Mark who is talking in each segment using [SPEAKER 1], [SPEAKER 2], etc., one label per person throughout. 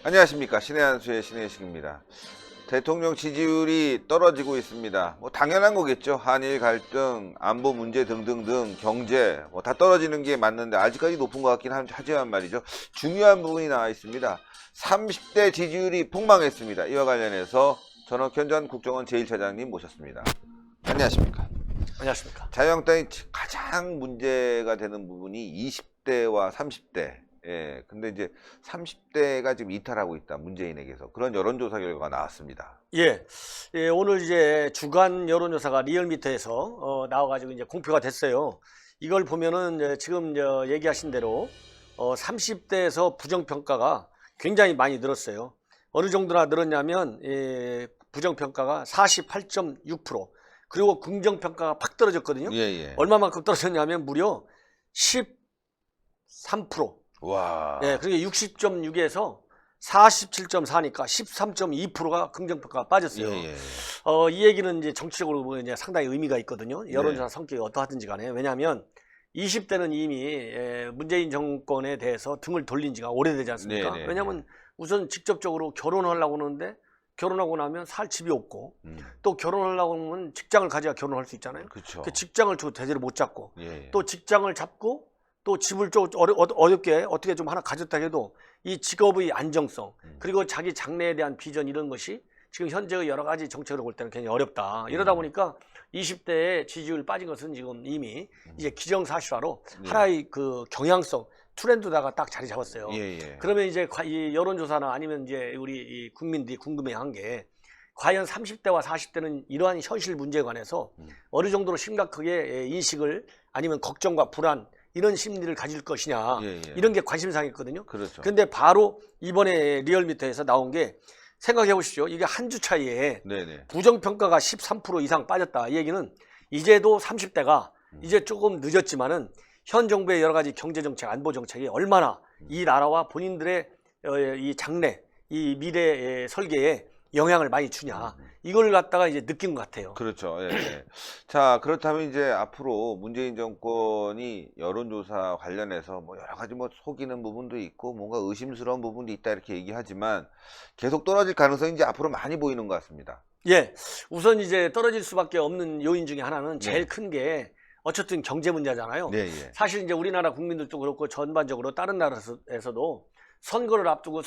[SPEAKER 1] 안녕하십니까. 신의 한수의 신의식입니다. 대통령 지지율이 떨어지고 있습니다. 뭐 당연한 거겠죠. 한일 갈등, 안보 문제 등등등, 경제 다 떨어지는 게 맞는데 아직까지 높은 것 같긴 하지만 말이죠. 중요한 부분이 나와 있습니다. 30대 지지율이 폭망했습니다. 이와 관련해서 전옥현 전 국정원 제1차장님 모셨습니다. 안녕하십니까.
[SPEAKER 2] 안녕하십니까.
[SPEAKER 1] 자유한국당이 가장 문제가 되는 부분이 20대와 30대. 예, 근데 이제 30대가 지금 이탈하고 있다, 문재인에게서. 그런 여론조사 결과가 나왔습니다.
[SPEAKER 2] 예, 오늘 이제 주간 여론조사가 리얼미터에서 나와가지고 이제 공표가 됐어요. 이걸 보면은 이제 지금 얘기하신 대로 30대에서 부정평가가 굉장히 많이 늘었어요. 어느 정도나 늘었냐면 부정평가가 48.6%, 그리고 긍정평가가 팍 떨어졌거든요.
[SPEAKER 1] 예.
[SPEAKER 2] 얼마만큼 떨어졌냐면 무려 13%.
[SPEAKER 1] 와.
[SPEAKER 2] 네, 그게 60.6에서 47.4니까 13.2%가 긍정평가가 빠졌어요.
[SPEAKER 1] 예.
[SPEAKER 2] 이 얘기는 이제 정치적으로 보면 이제 상당히 의미가 있거든요. 여론조사
[SPEAKER 1] 네.
[SPEAKER 2] 성격이 어떠하든지 간에. 왜냐하면 20대는 이미 문재인 정권에 대해서 등을 돌린 지가 오래되지 않습니까?
[SPEAKER 1] 네.
[SPEAKER 2] 왜냐하면 우선 직접적으로 결혼하려고 하는데 결혼하고 나면 살 집이 없고 또 결혼하려고 하면 직장을 가져야 결혼할 수 있잖아요.
[SPEAKER 1] 그렇죠.
[SPEAKER 2] 그 직장을 제대로 못 잡고
[SPEAKER 1] 예.
[SPEAKER 2] 또 직장을 잡고 또 집을 좀 어렵게 어떻게 좀 하나 가졌다 해도 이 직업의 안정성 그리고 자기 장래에 대한 비전 이런 것이 지금 현재의 여러 가지 정책으로 볼 때는 굉장히 어렵다. 이러다 보니까 20대의 지지율 빠진 것은 지금 이미 이제 기정사실화로 하나의 그 경향성 트렌드다가 딱 자리 잡았어요.
[SPEAKER 1] 예.
[SPEAKER 2] 그러면 이제 이 여론조사나 아니면 이제 우리 이 국민들이 궁금해한 게 과연 30대와 40대는 이러한 현실 문제에 관해서 어느 정도로 심각하게 인식을 아니면 걱정과 불안 이런 심리를 가질 것이냐 이런 게 관심사항이었거든요.
[SPEAKER 1] 그렇죠.
[SPEAKER 2] 근데 바로 이번에 리얼미터에서 나온 게 생각해 보십시오. 이게 한 주 차이에
[SPEAKER 1] 네네.
[SPEAKER 2] 부정평가가 13% 이상 빠졌다. 이 얘기는 이제도 30대가 이제 조금 늦었지만은 현 정부의 여러 가지 경제정책, 안보정책이 얼마나 이 나라와 본인들의 이 장래, 이 미래 설계에 영향을 많이 주냐. 이걸 갖다가 이제 느낀 것 같아요.
[SPEAKER 1] 그렇죠. 예. 자, 그렇다면 이제 앞으로 문재인 정권이 여론조사 관련해서 뭐 여러 가지 뭐 속이는 부분도 있고 뭔가 의심스러운 부분도 있다 이렇게 얘기하지만 계속 떨어질 가능성이 이제 앞으로 많이 보이는 것 같습니다.
[SPEAKER 2] 예. 우선 이제 떨어질 수밖에 없는 요인 중에 하나는 제일 큰 게 어쨌든 경제 문제잖아요.
[SPEAKER 1] 네.
[SPEAKER 2] 사실 이제 우리나라 국민들도 그렇고 전반적으로 다른 나라에서도 선거를 앞두고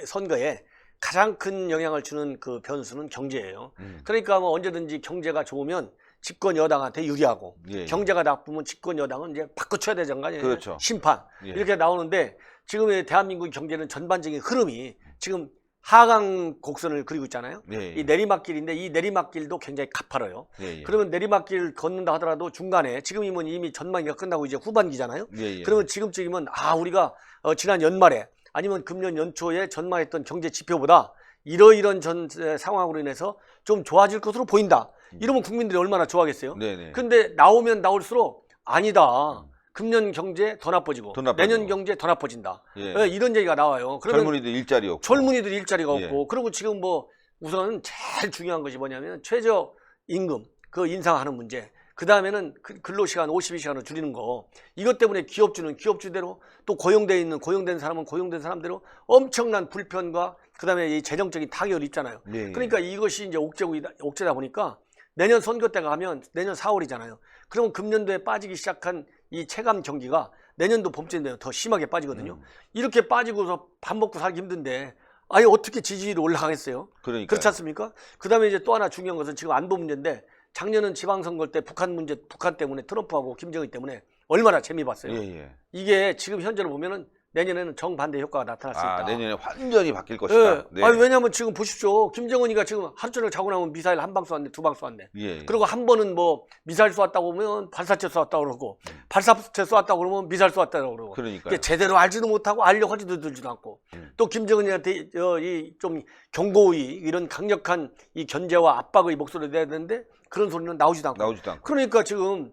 [SPEAKER 2] 선거에 가장 큰 영향을 주는 그 변수는 경제예요. 그러니까 뭐 언제든지 경제가 좋으면 집권 여당한테 유리하고 경제가 나쁘면 집권 여당은 이제 바꿔쳐야 되는 거 아니에요.
[SPEAKER 1] 그렇죠.
[SPEAKER 2] 심판 이렇게 나오는데 지금의 대한민국 경제는 전반적인 흐름이 지금 하강 곡선을 그리고 있잖아요. 이 내리막길인데 이 내리막길도 굉장히 가파라요. 그러면 내리막길 걷는다 하더라도 중간에 지금이면 이미 전반기가 끝나고 이제 후반기잖아요. 그러면 지금쯤이면 우리가 지난 연말에 아니면 금년 연초에 전망했던 경제 지표보다 이러이런 상황으로 인해서 좀 좋아질 것으로 보인다. 이러면 국민들이 얼마나 좋아하겠어요? 근데 나오면 나올수록 아니다. 금년 경제 더 나빠지고 내년 경제 더 나빠진다. 이런 얘기가 나와요. 그러면
[SPEAKER 1] 젊은이들 일자리 없고.
[SPEAKER 2] 젊은이들 일자리가 없고 그리고 지금 뭐 우선 제일 중요한 것이 뭐냐면 최저임금 그 인상하는 문제. 그 다음에는 근로시간 52시간을 줄이는 거. 이것 때문에 기업주는 기업주대로 또 고용된 사람은 고용된 사람대로 엄청난 불편과 그 다음에 이 재정적인 타격이 있잖아요. 그러니까 이것이 이제 옥죄다 보니까 내년 선거 때가 가면 내년 4월이잖아요. 그러면 금년도에 빠지기 시작한 이 체감 경기가 내년도 봄쯤 더 심하게 빠지거든요. 이렇게 빠지고서 밥 먹고 살기 힘든데 아예 어떻게 지지율이 올라가겠어요? 그렇지 않습니까? 그 다음에 이제 또 하나 중요한 것은 지금 안보 문제인데 작년은 지방선거 때 북한 때문에 트럼프하고 김정일 때문에 얼마나 재미 봤어요. 이게 지금 현재로 보면은 내년에는 정반대 효과가 나타날 수 있다.
[SPEAKER 1] 내년에 완전히 바뀔 것이다.
[SPEAKER 2] 아니, 왜냐하면 지금 보십시오. 김정은이가 지금 하루 종일 자고 나면 미사일 한 방 쏘았네, 두 방 쏘았네. 그리고 한 번은 뭐 미사일 쏘았다고 하면 발사체 쏘았다고 그러고 발사체 쏘았다고 그러면 미사일 쏘았다고 그러고.
[SPEAKER 1] 그러니까요.
[SPEAKER 2] 제대로 알지도 못하고 알려고 하지도 들지도 않고. 또 김정은이한테 이 좀 경고의 이런 강력한 이 견제와 압박의 목소리를 내야 되는데 그런 소리는 나오지도 않고. 그러니까 지금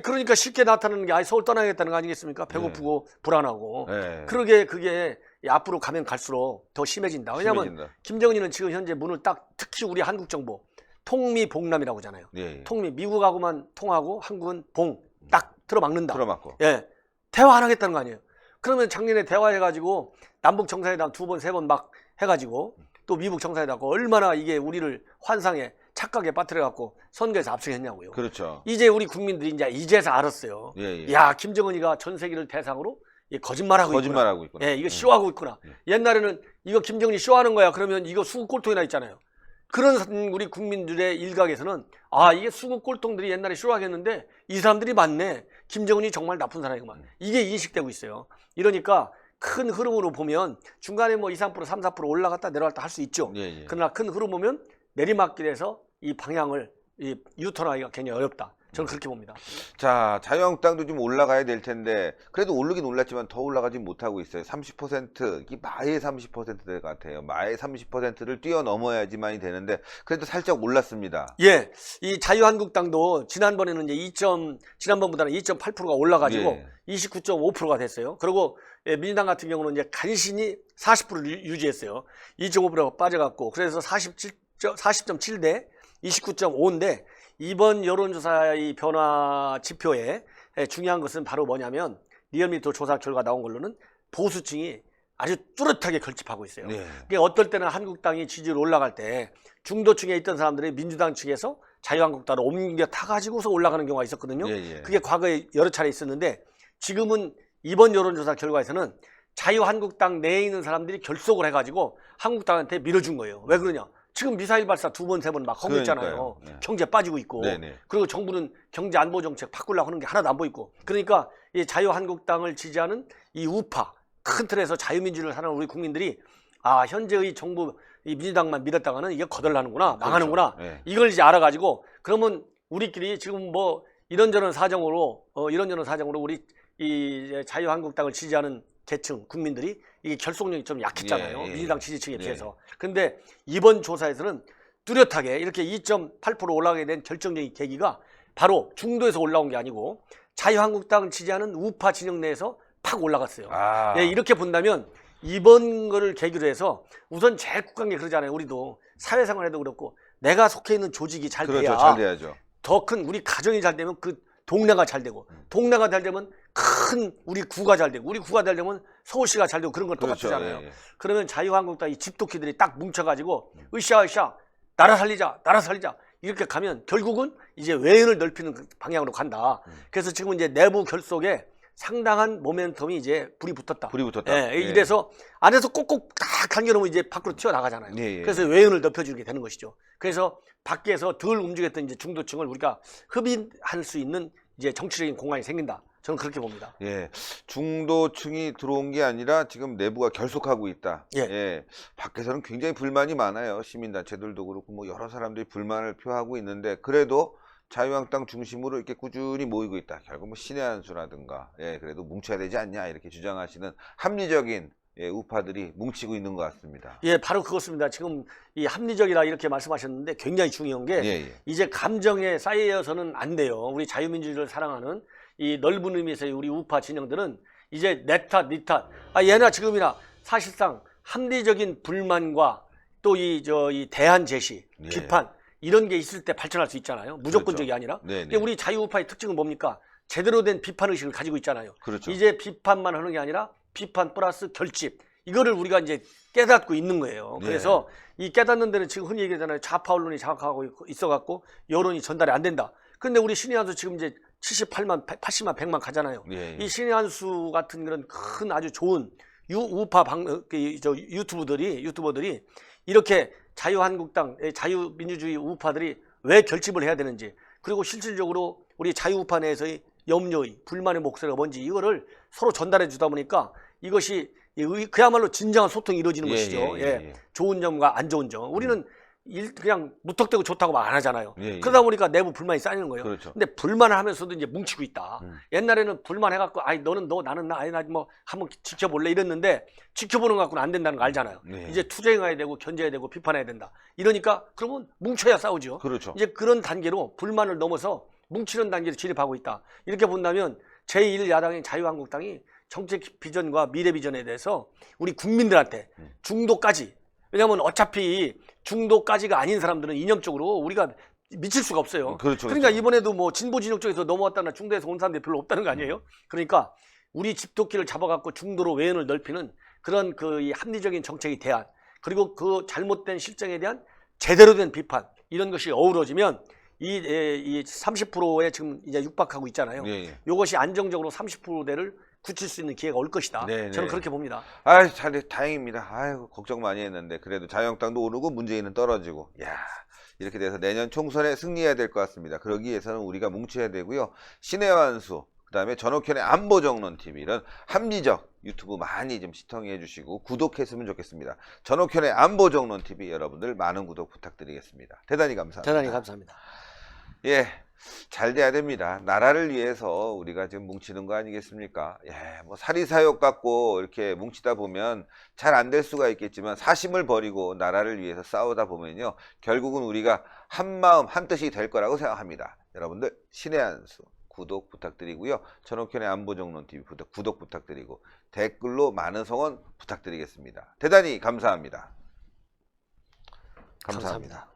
[SPEAKER 2] 그러니까 쉽게 나타나는 게 서울 떠나야겠다는 거 아니겠습니까? 배고프고 불안하고. 그게 앞으로 가면 갈수록 더 심해진다. 왜냐하면 김정은이는 지금 현재 문을 특히 우리 한국 정부 통미봉남이라고 하잖아요. 미국하고만 통하고 한국은 딱 틀어막는다.
[SPEAKER 1] 틀어막고.
[SPEAKER 2] 대화 안 하겠다는 거 아니에요. 그러면 작년에 대화해가지고 남북 정상회담 2번, 3번 막 해가지고 또 미국 정상회담 얼마나 이게 우리를 환상에 착각에 빠뜨려갖고 선거에서 압승했냐고요.
[SPEAKER 1] 그렇죠.
[SPEAKER 2] 이제 우리 국민들이 이제서 알았어요.
[SPEAKER 1] 예, 예.
[SPEAKER 2] 야, 김정은이가 전 세계를 대상으로 거짓말하고
[SPEAKER 1] 거짓말하고 있구나.
[SPEAKER 2] 예, 이거 쇼하고 있구나. 옛날에는 이거 김정은이 쇼하는 거야. 그러면 이거 수국 꼴통이나 있잖아요. 그런 우리 국민들의 일각에서는 아, 이게 수국 꼴통들이 옛날에 쇼하겠는데 이 사람들이 맞네. 김정은이 정말 나쁜 사람이구만. 이게 인식되고 있어요. 이러니까 큰 흐름으로 보면 중간에 뭐 2, 3%, 3, 4% 올라갔다 내려갔다 할 수 있죠.
[SPEAKER 1] 예, 예.
[SPEAKER 2] 그러나 큰 흐름 보면 내리막길에서 이 방향을 유턴하기가 굉장히 어렵다. 저는 그렇게 봅니다.
[SPEAKER 1] 자, 자유한국당도 좀 올라가야 될 텐데 그래도 오르긴 올랐지만 더 올라가지 못하고 있어요. 30%, 이게 마의 30%될 것 같아요. 마의 30%를 뛰어넘어야지만이 되는데 그래도 살짝 올랐습니다.
[SPEAKER 2] 예, 이 자유한국당도 지난번에는 이제 지난번보다는 2.8%가 올라가지고
[SPEAKER 1] 예.
[SPEAKER 2] 29.5%가 됐어요. 그리고 민주당 같은 경우는 이제 간신히 40%를 유지했어요. 2.5%가 빠져갖고 그래서 40.7대 29.5인데 이번 여론조사의 변화 지표에 중요한 것은 바로 뭐냐면 리얼미터 조사 결과 나온 걸로는 보수층이 아주 뚜렷하게 결집하고 있어요.
[SPEAKER 1] 네.
[SPEAKER 2] 그러니까 어떨 때는 한국당이 지지율 올라갈 때 중도층에 있던 사람들이 민주당 측에서 자유한국당으로 옮겨 타가지고서 올라가는 경우가 있었거든요.
[SPEAKER 1] 예, 예.
[SPEAKER 2] 그게 과거에 여러 차례 있었는데 지금은 이번 여론조사 결과에서는 자유한국당 내에 있는 사람들이 결속을 해가지고 한국당한테 밀어준 거예요. 왜 그러냐? 지금 미사일 발사 2번, 3번 막 하고 있잖아요.
[SPEAKER 1] 네.
[SPEAKER 2] 경제 빠지고 있고.
[SPEAKER 1] 네네.
[SPEAKER 2] 그리고 정부는 경제 안보 정책 바꾸려고 하는 게 하나도 안 보이고. 그러니까 이 자유한국당을 지지하는 이 우파, 큰 틀에서 자유민주를 사는 우리 국민들이 아, 현재의 정부 이 민주당만 믿었다가는 이게 거덜나는구나, 망하는구나.
[SPEAKER 1] 그렇죠. 네.
[SPEAKER 2] 이걸 이제 알아가지고 그러면 우리끼리 지금 뭐 이런저런 사정으로 우리 이 자유한국당을 지지하는 계층 국민들이 이게 결속력이 좀 약했잖아요.
[SPEAKER 1] 예, 예.
[SPEAKER 2] 민주당 지지층에 비해서. 근데 이번 조사에서는 뚜렷하게 이렇게 2.8% 올라가게 된 결정적인 계기가 바로 중도에서 올라온 게 아니고 자유한국당을 지지하는 우파 진영 내에서 팍 올라갔어요.
[SPEAKER 1] 아.
[SPEAKER 2] 예, 이렇게 본다면 이번 거를 계기로 해서 우선 제일 국간 게 그러잖아요. 우리도 사회생활에도 그렇고 내가 속해 있는 조직이 잘
[SPEAKER 1] 그렇죠.
[SPEAKER 2] 돼야
[SPEAKER 1] 잘 돼야죠.
[SPEAKER 2] 더 큰 우리 가정이 잘 되면 그 동네가 잘 되고 동네가 잘 되면 큰 우리 구가 잘 되고 우리 구가 잘 되면 서울시가 잘 되고 그런 건
[SPEAKER 1] 그렇죠.
[SPEAKER 2] 똑같잖아요.
[SPEAKER 1] 예, 예.
[SPEAKER 2] 그러면 자유한국당 이 집도끼들이 딱 뭉쳐가지고 으쌰으쌰 나라 살리자 이렇게 가면 결국은 이제 외연을 넓히는 그 방향으로 간다. 그래서 지금 이제 내부 결속에 상당한 모멘텀이 이제 불이 붙었다. 예,
[SPEAKER 1] 예.
[SPEAKER 2] 이래서 안에서 꼭꼭 딱 당겨놓으면 이제 밖으로 튀어나가잖아요.
[SPEAKER 1] 예, 예.
[SPEAKER 2] 그래서 외연을 넓혀주게 되는 것이죠. 그래서 밖에서 덜 움직였던 이제 중도층을 우리가 흡인할 수 있는 이제 정치적인 공간이 생긴다. 저는 그렇게 봅니다.
[SPEAKER 1] 예, 중도층이 들어온 게 아니라 지금 내부가 결속하고 있다.
[SPEAKER 2] 예.
[SPEAKER 1] 밖에서는 굉장히 불만이 많아요. 시민단체들도 그렇고 뭐 여러 사람들이 불만을 표하고 있는데 그래도 자유한국당 중심으로 이렇게 꾸준히 모이고 있다. 결국 뭐 신의 한 수라든가 그래도 뭉쳐야 되지 않냐 이렇게 주장하시는 합리적인 우파들이 뭉치고 있는 것 같습니다.
[SPEAKER 2] 예, 바로 그렇습니다. 지금 이 합리적이라 이렇게 말씀하셨는데 굉장히 중요한 게
[SPEAKER 1] 예.
[SPEAKER 2] 이제 감정에 쌓여서는 안 돼요. 우리 자유민주주의를 사랑하는 이 넓은 의미에서의 우리 우파 진영들은 이제 내 탓, 네 탓, 예나 지금이나 사실상 합리적인 불만과 또 이 대안 제시,
[SPEAKER 1] 예.
[SPEAKER 2] 비판 이런 게 있을 때 발전할 수 있잖아요. 무조건적이
[SPEAKER 1] 그렇죠.
[SPEAKER 2] 아니라.
[SPEAKER 1] 네네.
[SPEAKER 2] 근데 우리 자유우파의 특징은 뭡니까? 제대로 된 비판 의식을 가지고 있잖아요.
[SPEAKER 1] 그렇죠.
[SPEAKER 2] 이제 비판만 하는 게 아니라 비판 플러스 결집. 이거를 우리가 이제 깨닫고 있는 거예요.
[SPEAKER 1] 네.
[SPEAKER 2] 그래서 이 깨닫는 데는 지금 흔히 얘기하잖아요. 좌파 언론이 장악하고 있어갖고 여론이 전달이 안 된다. 근데 우리 신의 한수 지금 이제 78만, 80만, 100만 가잖아요.
[SPEAKER 1] 예.
[SPEAKER 2] 이 신의 한수 같은 그런 큰 아주 좋은 우파 유튜버들이 이렇게 자유한국당, 자유민주주의 우파들이 왜 결집을 해야 되는지 그리고 실질적으로 우리 자유우파 내에서의 염려의 불만의 목소리가 뭔지 이거를 서로 전달해 주다 보니까 이것이 그야말로 진정한 소통이 이루어지는 것이죠. 좋은 점과 안 좋은 점. 우리는 그냥 무턱대고 좋다고 말 안 하잖아요. 그러다 보니까 내부 불만이 쌓이는 거예요.
[SPEAKER 1] 그렇죠.
[SPEAKER 2] 근데 불만을 하면서도 이제 뭉치고 있다. 옛날에는 불만해갖고 너는 너 나는 나 아니 나 뭐 한번 지켜볼래 이랬는데 지켜보는 것 갖고는 안 된다는 거 알잖아요. 이제 투쟁해야 되고 견제해야 되고 비판해야 된다. 이러니까 그러면 뭉쳐야 싸우죠.
[SPEAKER 1] 그렇죠.
[SPEAKER 2] 이제 그런 단계로 불만을 넘어서 뭉치는 단계로 진입하고 있다. 이렇게 본다면 제1야당인 자유한국당이 정책 비전과 미래 비전에 대해서 우리 국민들한테 중도까지, 왜냐하면 어차피 중도까지가 아닌 사람들은 이념적으로 우리가 미칠 수가 없어요.
[SPEAKER 1] 그렇죠.
[SPEAKER 2] 그러니까 이번에도 뭐 진보 진영 쪽에서 넘어왔다나 중도에서 온 사람들이 별로 없다는 거 아니에요? 그러니까 우리 집토끼를 잡아갖고 중도로 외연을 넓히는 그런 그 이 합리적인 정책의 대안, 그리고 그 잘못된 실정에 대한 제대로 된 비판, 이런 것이 어우러지면 이 30%에 지금 이제 육박하고 있잖아요.
[SPEAKER 1] 예.
[SPEAKER 2] 이것이 안정적으로 30%대를 굳힐 수 있는 기회가 올 것이다.
[SPEAKER 1] 네,
[SPEAKER 2] 저는
[SPEAKER 1] 네.
[SPEAKER 2] 그렇게 봅니다.
[SPEAKER 1] 아이, 잘, 다행입니다. 아유, 걱정 많이 했는데. 그래도 자유한국당도 오르고 문재인은 떨어지고. 야, 이렇게 돼서 내년 총선에 승리해야 될 것 같습니다. 그러기 위해서는 우리가 뭉쳐야 되고요. 신의 완수, 그 다음에 전옥현의 안보정론TV, 이런 합리적 유튜브 많이 좀 시청해 주시고 구독했으면 좋겠습니다. 전옥현의 안보정론TV 여러분들 많은 구독 부탁드리겠습니다. 대단히 감사합니다.
[SPEAKER 2] 대단히 감사합니다.
[SPEAKER 1] 예, 잘 돼야 됩니다. 나라를 위해서 우리가 지금 뭉치는 거 아니겠습니까? 예, 뭐 사리사욕 갖고 이렇게 뭉치다 보면 잘 안 될 수가 있겠지만 사심을 버리고 나라를 위해서 싸우다 보면요, 결국은 우리가 한 마음 한 뜻이 될 거라고 생각합니다. 여러분들 신의 한 수 구독 부탁드리고요. 전옥현의 안보정론TV 구독 부탁드리고 댓글로 많은 성원 부탁드리겠습니다. 대단히 감사합니다. 감사합니다.